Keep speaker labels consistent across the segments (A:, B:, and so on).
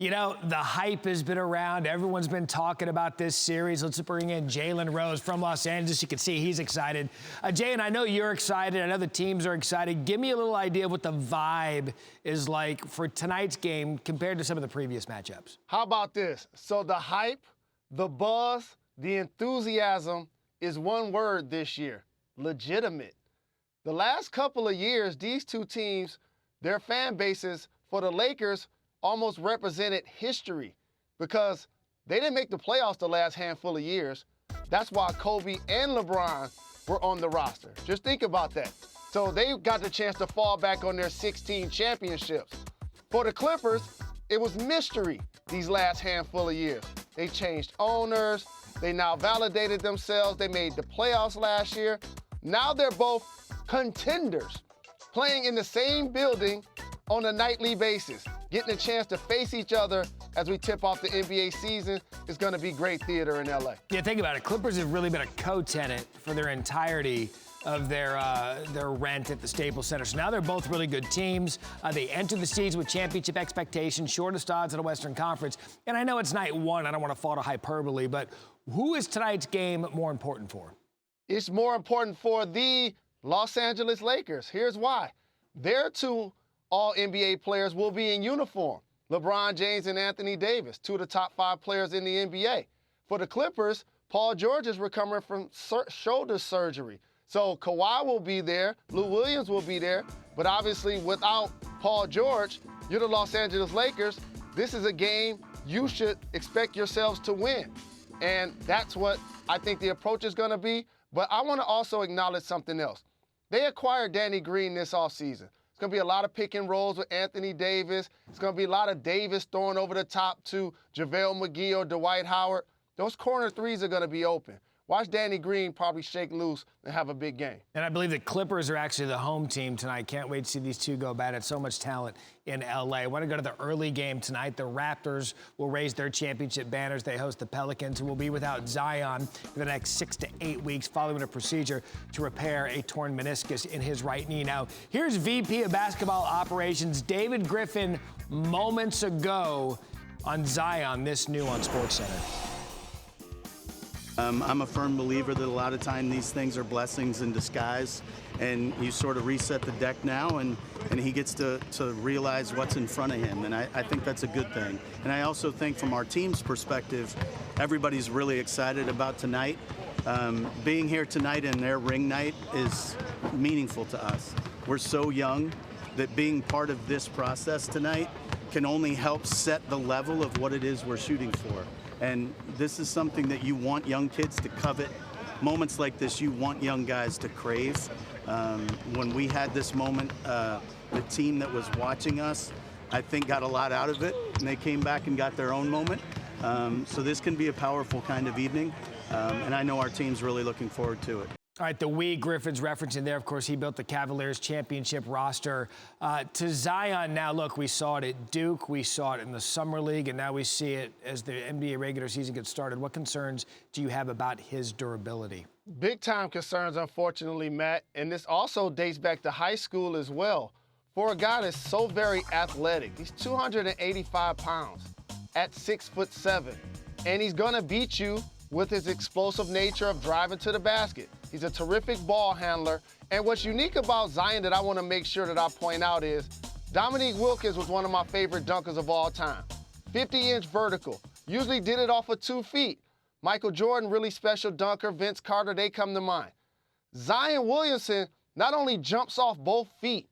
A: You know, the hype has been around. Everyone's been talking about this series. Let's bring in Jalen Rose from Los Angeles. You can see he's excited. Jalen, I know you're excited. I know the teams are excited. Give me a little idea of what the vibe is like for tonight's game compared to some of the previous matchups.
B: How about this? So the hype, the buzz, the enthusiasm is one word this year: legitimate. The last couple of years, these two teams, their fan bases, for the Lakers, almost represented history because they didn't make the playoffs the last handful of years. That's why Kobe and LeBron were on the roster. Just think about that. So they got the chance to fall back on their 16 championships. For the Clippers, it was mystery these last handful of years. They changed owners. They now validated themselves. They made the playoffs last year. Now they're both contenders, playing in the same building on a nightly basis, getting a chance to face each other as we tip off the NBA season is going to be great theater in LA.
A: Yeah, think about it. Clippers have really been a co-tenant for their entirety of their rent at the Staples Center. So now they're both really good teams. They enter the season with championship expectations, shortest odds in the Western Conference. And I know it's night one. I don't want to fall to hyperbole, but who is tonight's game more important for?
B: It's more important for the Los Angeles Lakers. Here's why. Their two All-NBA players will be in uniform. LeBron James and Anthony Davis, two of the top 5 players in the NBA. For the Clippers, Paul George is recovering from shoulder surgery. So Kawhi will be there, Lou Williams will be there, but obviously without Paul George, you're the Los Angeles Lakers. This is a game you should expect yourselves to win. And that's what I think the approach is going to be. But I want to also acknowledge something else. They acquired Danny Green this offseason. It's going to be a lot of pick and rolls with Anthony Davis. It's going to be a lot of Davis throwing over the top to JaVale McGee or Dwight Howard. Those corner threes are going to be open. Watch Danny Green probably shake loose and have a big game.
A: And I believe the Clippers are actually the home team tonight. Can't wait to see these two go at it. So much talent in L.A. I want to go to the early game tonight. The Raptors will raise their championship banners. They host the Pelicans, who will be without Zion for the next 6 to 8 weeks following a procedure to repair a torn meniscus in his right knee. Now, here's VP of Basketball Operations David Griffin moments ago on Zion, this new on SportsCenter.
C: I'm a firm believer that a lot of time these things are blessings in disguise, and you sort of reset the deck now, and he gets to realize what's in front of him, and I think that's a good thing. And I also think from our team's perspective, everybody's really excited about tonight. Being here tonight in their ring night is meaningful to us. We're so young that being part of this process tonight can only help set the level of what it is we're shooting for. And this is something that you want young kids to covet. Moments like this, you want young guys to crave. When we had this moment, the team that was watching us, I think, got a lot out of it, and they came back and got their own moment. So this can be a powerful kind of evening, and I know our team's really looking forward to it.
A: All right, the we Griffin's referencing there, of course, he built the Cavaliers championship roster. To Zion now, look, we saw it at Duke, we saw it in the Summer League, and now we see it as the NBA regular season gets started. What concerns do you have about his durability?
B: Big time concerns, unfortunately, Matt, and this also dates back to high school as well. For a guy that's so very athletic, he's 285 pounds at 6'7", and he's gonna beat you with his explosive nature of driving to the basket. He's a terrific ball handler. And what's unique about Zion that I want to make sure that I point out is Dominique Wilkins was one of my favorite dunkers of all time. 50-inch vertical. Usually did it off of 2 feet. Michael Jordan, really special dunker. Vince Carter, they come to mind. Zion Williamson not only jumps off both feet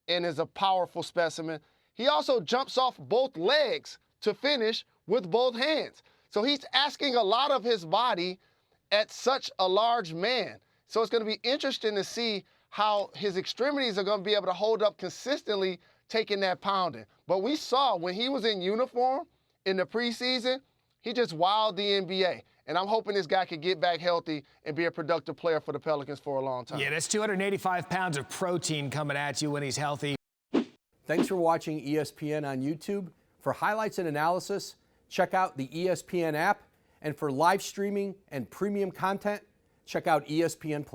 B: and is a powerful specimen, he also jumps off both legs to finish with both hands. So he's asking a lot of his body at such a large man. So it's going to be interesting to see how his extremities are going to be able to hold up consistently taking that pounding. But we saw when he was in uniform in the preseason, he just wowed the NBA. And I'm hoping this guy can get back healthy and be a productive player for the Pelicans for a long time.
A: Yeah, that's 285 pounds of protein coming at you when he's healthy.
D: Thanks for watching ESPN on YouTube. For highlights and analysis, check out the ESPN app, and for live streaming and premium content, check out ESPN+.